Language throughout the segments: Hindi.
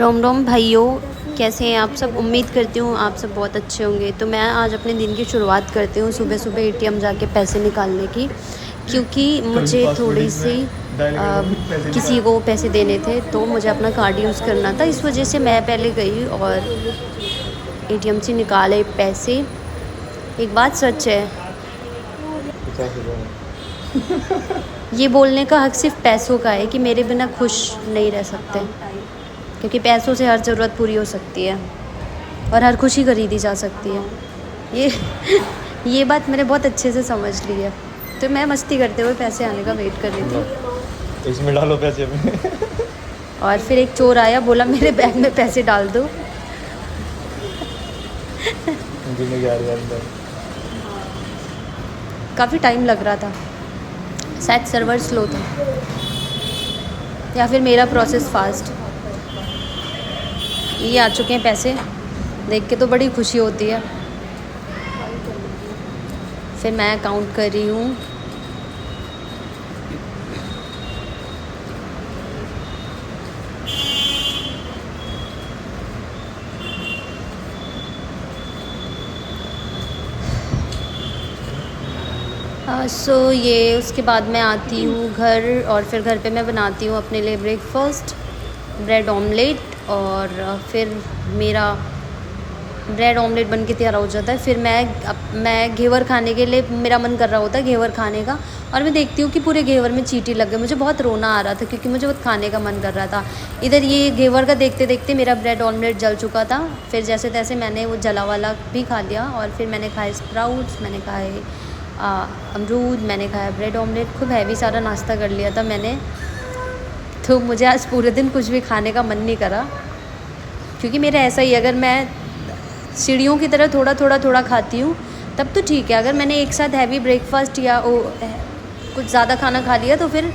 रोम रोम भाइयों, कैसे हैं आप सब। उम्मीद करती हूँ आप सब बहुत अच्छे होंगे। तो मैं आज अपने दिन की शुरुआत करती हूँ सुबह सुबह एटीएम जाके पैसे निकालने की, क्योंकि मुझे थोड़ी सी किसी को पैसे देने थे, तो मुझे अपना कार्ड यूज़ करना था। इस वजह से मैं पहले गई और एटीएम से निकाले पैसे। एक बात सच है, ये बोलने का हक सिर्फ पैसों का है कि मेरे बिना खुश नहीं रह सकते, क्योंकि पैसों से हर ज़रूरत पूरी हो सकती है और हर खुशी खरीदी जा सकती है। ये ये बात मैंने बहुत अच्छे से समझ ली है। तो मैं मस्ती करते हुए पैसे आने का वेट कर रही थी, इसमें डालो पैसे में। और फिर एक चोर आया, बोला मेरे बैग में पैसे डाल दो। काफ़ी टाइम लग रहा था, शायद सर्वर स्लो था या फिर मेरा प्रोसेस फास्ट। ये आ चुके हैं पैसे, देख के तो बड़ी खुशी होती है। फिर मैं काउंट कर रही हूँ। ये उसके बाद मैं आती हूँ घर, और फिर घर पे मैं बनाती हूँ अपने लिए ब्रेकफास्ट, ब्रेड ऑमलेट। और फिर मेरा ब्रेड ऑमलेट बन के तैयार हो जाता है। फिर मैं घेवर खाने के लिए, मेरा मन कर रहा होता है घेवर खाने का, और मैं देखती हूँ कि पूरे घेवर में चींटी लग गई। मुझे बहुत रोना आ रहा था, क्योंकि मुझे बहुत खाने का मन कर रहा था। इधर ये घेवर का देखते देखते मेरा ब्रेड ऑमलेट जल चुका था। फिर जैसे तैसे मैंने वो जला वाला भी खा लिया, और फिर मैंने खाए स्प्राउट्स, मैंने खाए अमरूद, मैंने खाया ब्रेड ऑमलेट। खूब हैवी सारा नाश्ता कर लिया था मैंने। तो मुझे आज पूरे दिन कुछ भी खाने का मन नहीं करा, क्योंकि मेरा ऐसा ही, अगर मैं सीढ़ियों की तरह थोड़ा थोड़ा थोड़ा खाती हूँ तब तो ठीक है। अगर मैंने एक साथ हैवी ब्रेकफास्ट या कुछ ज़्यादा खाना खा लिया, तो फिर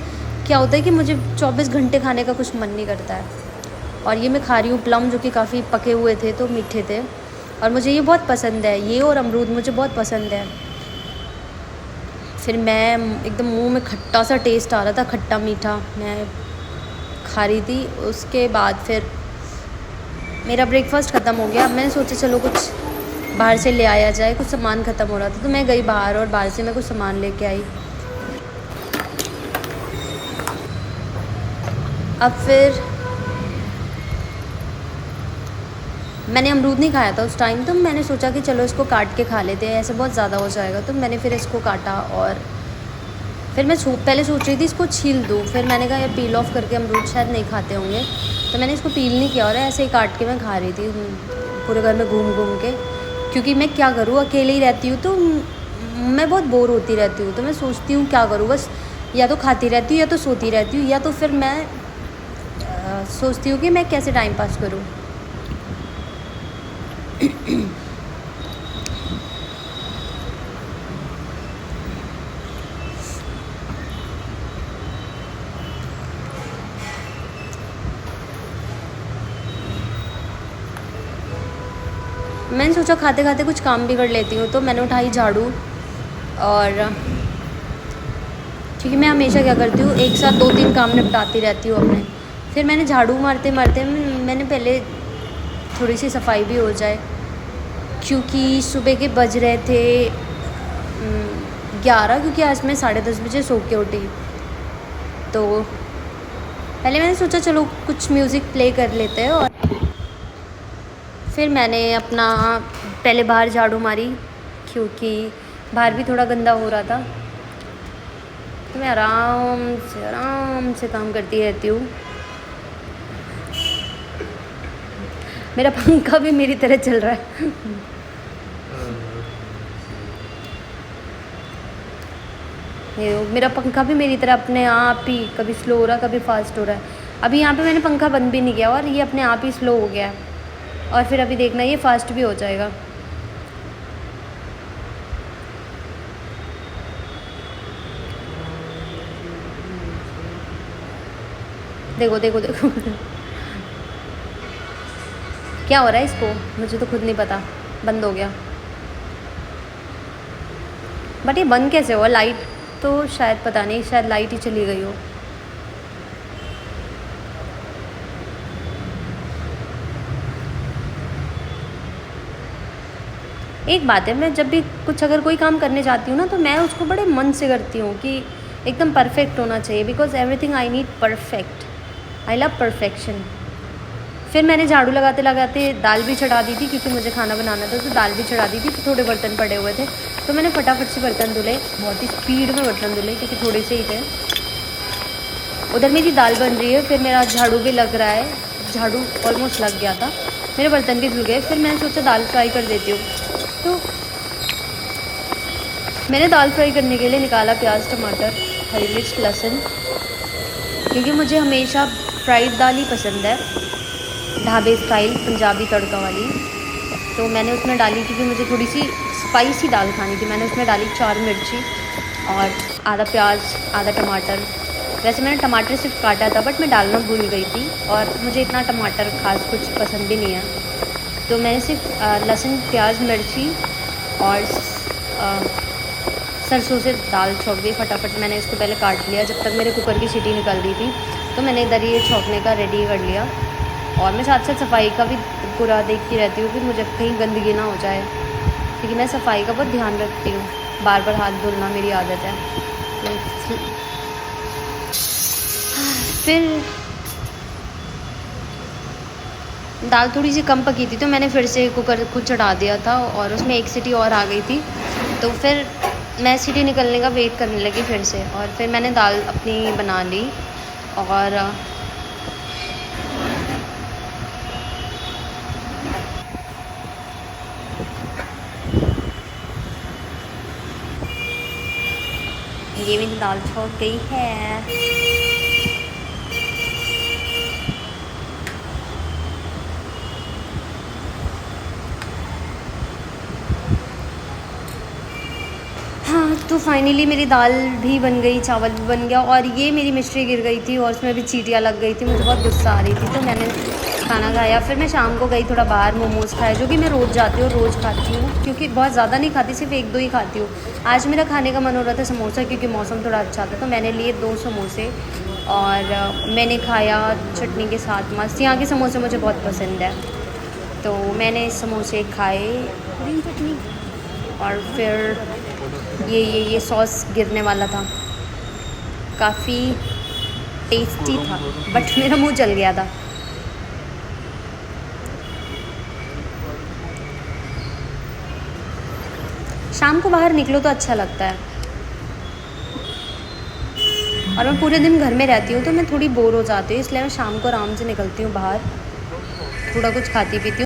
क्या होता है कि मुझे 24 घंटे खाने का कुछ मन नहीं करता है। और ये मैं खा रही हूँ प्लम, जो कि काफ़ी पके हुए थे तो मीठे थे, और मुझे ये बहुत पसंद है। ये और अमरूद मुझे बहुत पसंद है। फिर मैं एकदम मुंह में खट्टा सा टेस्ट आ रहा था, खट्टा मीठा, मैं खा रही थी। उसके बाद फिर मेरा ब्रेकफास्ट ख़त्म हो गया। अब मैंने सोचा चलो कुछ बाहर से ले आया जाए, कुछ सामान ख़त्म हो रहा था, तो मैं गई बाहर और बाहर से मैं कुछ सामान लेके आई। अब फिर मैंने अमरूद नहीं खाया था उस टाइम, तो मैंने सोचा कि चलो इसको काट के खा लेते हैं, ऐसे बहुत ज़्यादा हो जाएगा। तो मैंने फिर इसको काटा, और फिर मैं पहले सोच रही थी इसको छील दूँ। फिर मैंने कहा यार पील ऑफ करके अमरूद शायद नहीं खाते होंगे, तो मैंने इसको पील नहीं किया और ऐसे ही काट के मैं खा रही थी पूरे घर में घूम घूम के। क्योंकि मैं क्या करूँ, अकेले ही रहती हूँ, तो मैं बहुत बोर होती रहती हूँ। तो मैं सोचती हूँ क्या करूँ, बस या तो खाती रहती हूँ या तो सोती रहती हूँ, या तो फिर मैं सोचती हूँ कि मैं कैसे टाइम पास करूँ। मैंने सोचा खाते खाते कुछ काम भी कर लेती हूँ, तो मैंने उठाई झाड़ू। और क्योंकि मैं हमेशा क्या करती हूँ, एक साथ 2-3 काम निपटाती रहती हूँ अपने। फिर मैंने झाड़ू मारते मारते मैंने पहले थोड़ी सी सफाई भी हो जाए, क्योंकि सुबह के बज रहे थे 11, क्योंकि आज मैं 10:30 बजे सो के उठी। तो पहले मैंने सोचा चलो कुछ म्यूज़िक प्ले कर लेते हैं, और फिर मैंने अपना पहले बाहर झाड़ू मारी, क्योंकि बाहर भी थोड़ा गंदा हो रहा था। तो मैं आराम से काम करती रहती हूँ। मेरा पंखा भी मेरी तरह चल रहा है। ये मेरा पंखा भी मेरी तरह अपने आप ही कभी स्लो हो रहा है, कभी फास्ट हो रहा है। अभी यहाँ पे मैंने पंखा बंद भी नहीं किया, और ये अपने आप ही स्लो हो गया है, और फिर अभी देखना ये फास्ट भी हो जाएगा। देखो देखो देखो। क्या हो रहा है इसको, मुझे तो खुद नहीं पता। बंद हो गया, बट ये बंद कैसे हुआ? लाइट तो शायद, पता नहीं, शायद लाइट ही चली गई हो। एक बात है, मैं जब भी कुछ अगर कोई काम करने जाती हूँ ना, तो मैं उसको बड़े मन से करती हूँ कि एकदम परफेक्ट होना चाहिए, because everything I need perfect. I love perfection. फिर मैंने झाड़ू लगाते लगाते दाल भी चढ़ा दी थी, क्योंकि मुझे खाना बनाना था, तो दाल भी चढ़ा दी थी। तो थोड़े बर्तन पड़े हुए थे, तो मैंने फटाफट से बर्तन धुले, बहुत ही स्पीड में बर्तन धुले, क्योंकि थोड़े से ही थे। उधर मेरी दाल बन रही है, फिर मेरा झाड़ू भी लग रहा है, झाड़ू ऑलमोस्ट लग गया था, मेरे बर्तन भी धुल गए। फिर मैंने सोचा दाल फ्राई कर देती हूँ, तो मैंने दाल फ्राई करने के लिए निकाला प्याज, टमाटर, हरी मिर्च, लहसुन, क्योंकि मुझे हमेशा फ्राइड दाल ही पसंद है, ढाबे स्टाइल पंजाबी तड़का वाली। तो मैंने उसमें डाली, क्योंकि मुझे थोड़ी सी स्पाइसी दाल खानी थी। मैंने उसमें डाली 4 मिर्ची और आधा प्याज, आधा टमाटर। वैसे मैंने टमाटर सिर्फ काटा था, बट मैं डालना भूल गई थी, और मुझे इतना टमाटर खास कुछ पसंद भी नहीं है। तो मैंने सिर्फ लहसुन, प्याज, मिर्ची और सरसों से दाल छौंक दी फटाफट। मैंने इसको पहले काट लिया, जब तक मेरे कुकर की सीटी निकल रही थी, तो मैंने इधर ये छौंकने का रेडी कर लिया। और मैं साथ साथ सफाई का भी पूरा देखती रहती हूँ कि मुझे कहीं गंदगी ना हो जाए, क्योंकि मैं सफाई का बहुत ध्यान रखती हूँ। बार बार हाथ धुलना मेरी आदत है। फिर दाल थोड़ी सी कम पकी थी, तो मैंने फिर से कुकर को चढ़ा दिया था, और उसमें एक सीटी और आ गई थी। तो फिर मैं सीटी निकलने का वेट करने लगी फिर से, और फिर मैंने दाल अपनी बना ली। और ये मेरी दाल छौंक गई है। हाँ, तो फाइनली मेरी दाल भी बन गई, चावल भी बन गया, और ये मेरी मिर्ची गिर गई थी, और उसमें भी चींटियाँ लग गई थी। मुझे बहुत गुस्सा आ रही थी, तो मैंने खाना खाया। फिर मैं शाम को गई थोड़ा बाहर, मोमोज़ खाए, जो कि मैं रोज़ जाती हूँ, रोज़ खाती हूँ, क्योंकि बहुत ज़्यादा नहीं खाती, सिर्फ 1-2 ही खाती हूँ। आज मेरा खाने का मन हो रहा था समोसा, क्योंकि मौसम थोड़ा अच्छा था, तो मैंने लिए 2 समोसे, और मैंने खाया चटनी के साथ मस्त। यहाँ के समोसे मुझे बहुत पसंद है, तो मैंने समोसे खाए, ग्रीन चटनी, और फिर ये सॉस गिरने वाला था, काफ़ी टेस्टी था, बट मेरा मुंह जल गया था। शाम को बाहर निकलो तो अच्छा लगता है, और मैं पूरे दिन घर में रहती हूँ, तो मैं थोड़ी बोर हो जाती हूँ, इसलिए मैं शाम को आराम से निकलती हूँ बाहर, थोड़ा कुछ खाती पीती हूँ।